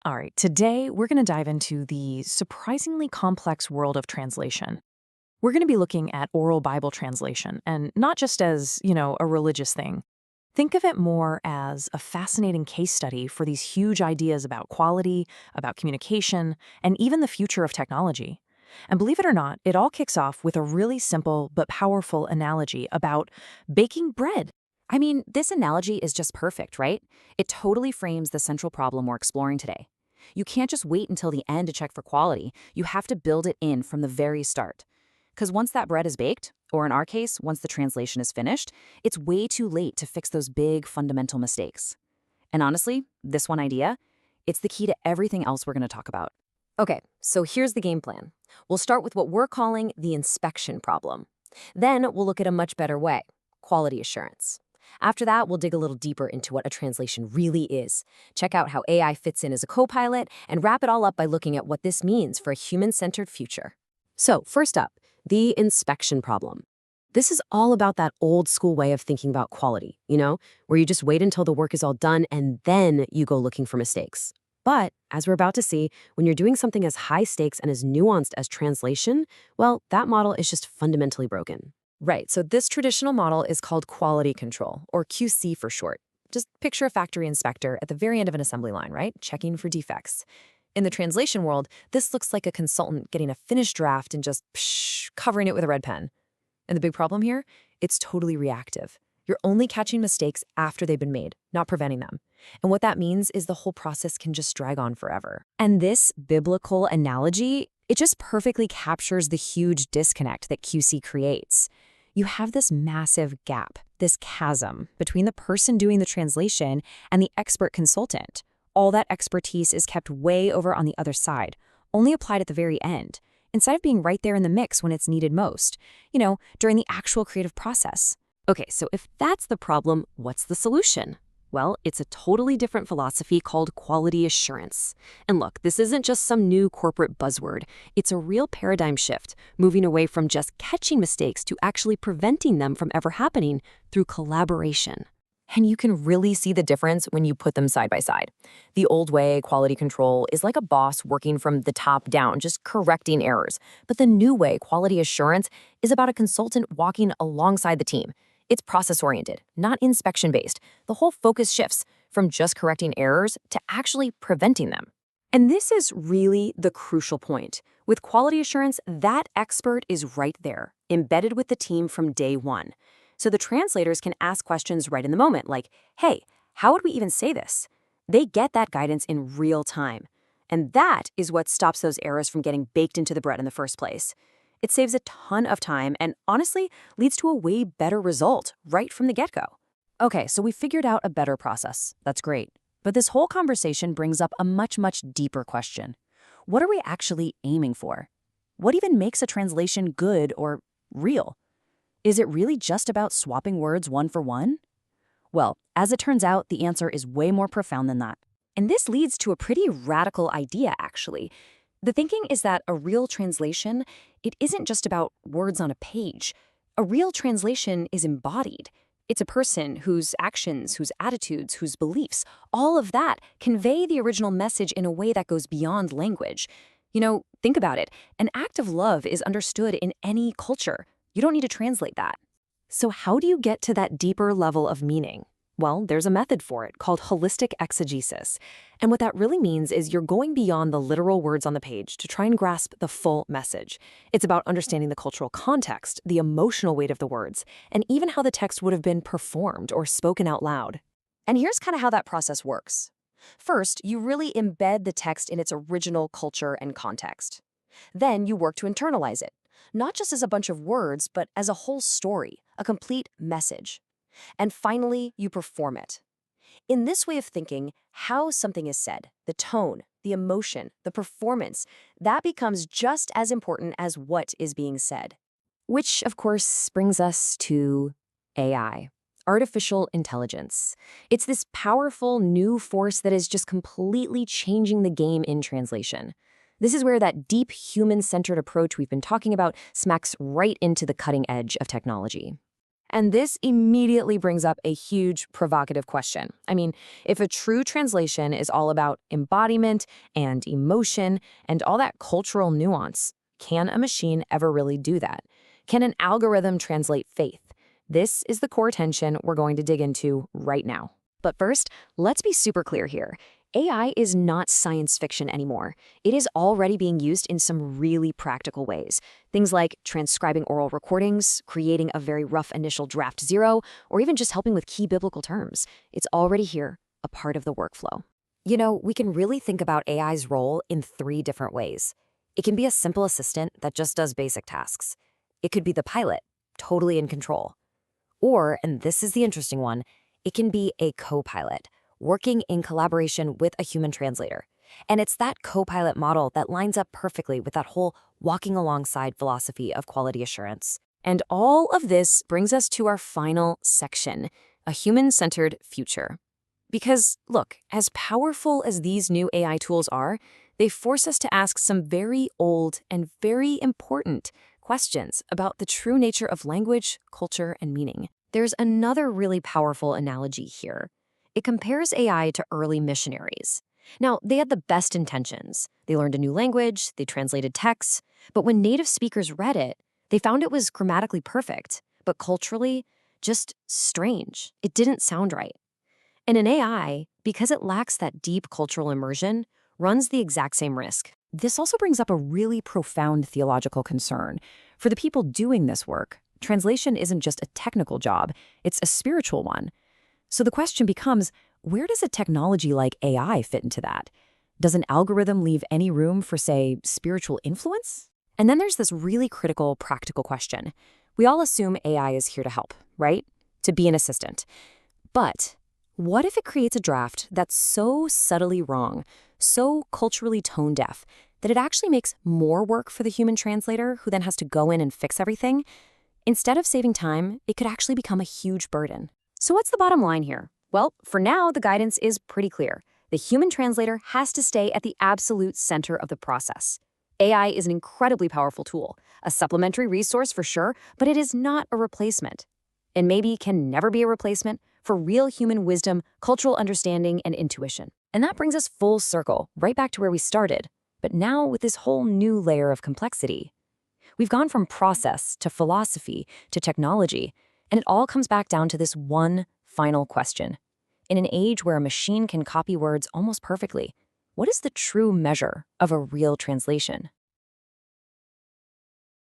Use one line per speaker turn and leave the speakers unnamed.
All right, today we're going to dive into the surprisingly complex world of translation. We're going to be looking at oral Bible translation, and not just as, a religious thing. Think of it more as a fascinating case study for these huge ideas about quality, about communication, and even the future of technology. And believe it or not, it all kicks off with a really simple but powerful analogy about baking bread.
I mean, this analogy is just perfect, right? It totally frames the central problem we're exploring today. You can't just wait until the end to check for quality. You have to build it in from the very start. Because once that bread is baked, or in our case, once the translation is finished, it's way too late to fix those big fundamental mistakes. And honestly, this one idea, it's the key to everything else we're going to talk about.
Okay, so here's the game plan. We'll start with what we're calling the inspection problem. Then we'll look at a much better way, quality assurance. After that, we'll dig a little deeper into what a translation really is, check out how AI fits in as a co-pilot, and wrap it all up by looking at what this means for a human-centered future. So, first up, the inspection problem. This is all about that old school way of thinking about quality, where you just wait until the work is all done and then you go looking for mistakes. But, as we're about to see, when you're doing something as high stakes and as nuanced as translation, well, that model is just fundamentally broken.
Right, so this traditional model is called quality control, or QC for short. Just picture a factory inspector at the very end of an assembly line, right? Checking for defects. In the translation world, this looks like a consultant getting a finished draft and just covering it with a red pen. And the big problem here? It's totally reactive. You're only catching mistakes after they've been made, not preventing them. And what that means is the whole process can just drag on forever.
And this biblical analogy, it just perfectly captures the huge disconnect that QC creates. You have this massive gap, this chasm between the person doing the translation and the expert consultant. All that expertise is kept way over on the other side, only applied at the very end, instead of being right there in the mix when it's needed most, during the actual creative process.
Okay, so if that's the problem, what's the solution? Well, it's a totally different philosophy called quality assurance. And look, this isn't just some new corporate buzzword. It's a real paradigm shift, moving away from just catching mistakes to actually preventing them from ever happening through collaboration.
And you can really see the difference when you put them side by side. The old way, quality control, is like a boss working from the top down, just correcting errors. But the new way, quality assurance, is about a consultant walking alongside the team. It's process-oriented, not inspection-based. The whole focus shifts from just correcting errors to actually preventing them.
And this is really the crucial point. With quality assurance, that expert is right there, embedded with the team from day one. So the translators can ask questions right in the moment, like, hey, how would we even say this? They get that guidance in real time. And that is what stops those errors from getting baked into the bread in the first place. It saves a ton of time and honestly leads to a way better result right from the get-go.
Okay, so we figured out a better process. That's great. But this whole conversation brings up a much, much deeper question. What are we actually aiming for? What even makes a translation good or real? Is it really just about swapping words one for one? Well, as it turns out, the answer is way more profound than that.
And this leads to a pretty radical idea, actually. The thinking is that a real translation, it isn't just about words on a page. A real translation is embodied. It's a person whose actions, whose attitudes, whose beliefs, all of that convey the original message in a way that goes beyond language. Think about it. An act of love is understood in any culture. You don't need to translate that.
So how do you get to that deeper level of meaning? Well, there's a method for it called holistic exegesis. And what that really means is you're going beyond the literal words on the page to try and grasp the full message. It's about understanding the cultural context, the emotional weight of the words, and even how the text would have been performed or spoken out loud.
And here's kind of how that process works. First, you really embed the text in its original culture and context. Then you work to internalize it, not just as a bunch of words, but as a whole story, a complete message. And finally, you perform it. In this way of thinking, how something is said, the tone, the emotion, the performance, that becomes just as important as what is being said.
Which, of course, brings us to AI, artificial intelligence. It's this powerful new force that is just completely changing the game in translation. This is where that deep human-centered approach we've been talking about smacks right into the cutting edge of technology.
And this immediately brings up a huge provocative question. I mean, if a true translation is all about embodiment and emotion and all that cultural nuance, can a machine ever really do that? Can an algorithm translate faith? This is the core tension we're going to dig into right now.
But first, let's be super clear here. AI is not science fiction anymore. It is already being used in some really practical ways. Things like transcribing oral recordings, creating a very rough initial draft zero, or even just helping with key biblical terms. It's already here, a part of the workflow.
You know, we can really think about AI's role in 3 different ways. It can be a simple assistant that just does basic tasks. It could be the pilot, totally in control. Or, and this is the interesting one, it can be a co-pilot, working in collaboration with a human translator. And it's that co-pilot model that lines up perfectly with that whole walking alongside philosophy of quality assurance. And all of this brings us to our final section, a human-centered future. Because, look, as powerful as these new AI tools are, they force us to ask some very old and very important questions about the true nature of language, culture, and meaning. There's another really powerful analogy here. It compares AI to early missionaries. Now, they had the best intentions. They learned a new language, they translated texts, but when native speakers read it, they found it was grammatically perfect, but culturally, just strange. It didn't sound right. And an AI, because it lacks that deep cultural immersion, runs the exact same risk.
This also brings up a really profound theological concern. For the people doing this work, translation isn't just a technical job, it's a spiritual one. So the question becomes, where does a technology like AI fit into that? Does an algorithm leave any room for, say, spiritual influence? And then there's this really critical, practical question. We all assume AI is here to help, right? To be an assistant. But what if it creates a draft that's so subtly wrong, so culturally tone-deaf, that it actually makes more work for the human translator who then has to go in and fix everything? Instead of saving time, it could actually become a huge burden.
So what's the bottom line here? Well, for now, the guidance is pretty clear. The human translator has to stay at the absolute center of the process. AI is an incredibly powerful tool, a supplementary resource for sure, but it is not a replacement. And maybe can never be a replacement for real human wisdom, cultural understanding, and intuition. And that brings us full circle, right back to where we started, but now with this whole new layer of complexity. We've gone from process to philosophy to technology, and it all comes back down to this one final question. In an age where a machine can copy words almost perfectly, what is the true measure of a real translation?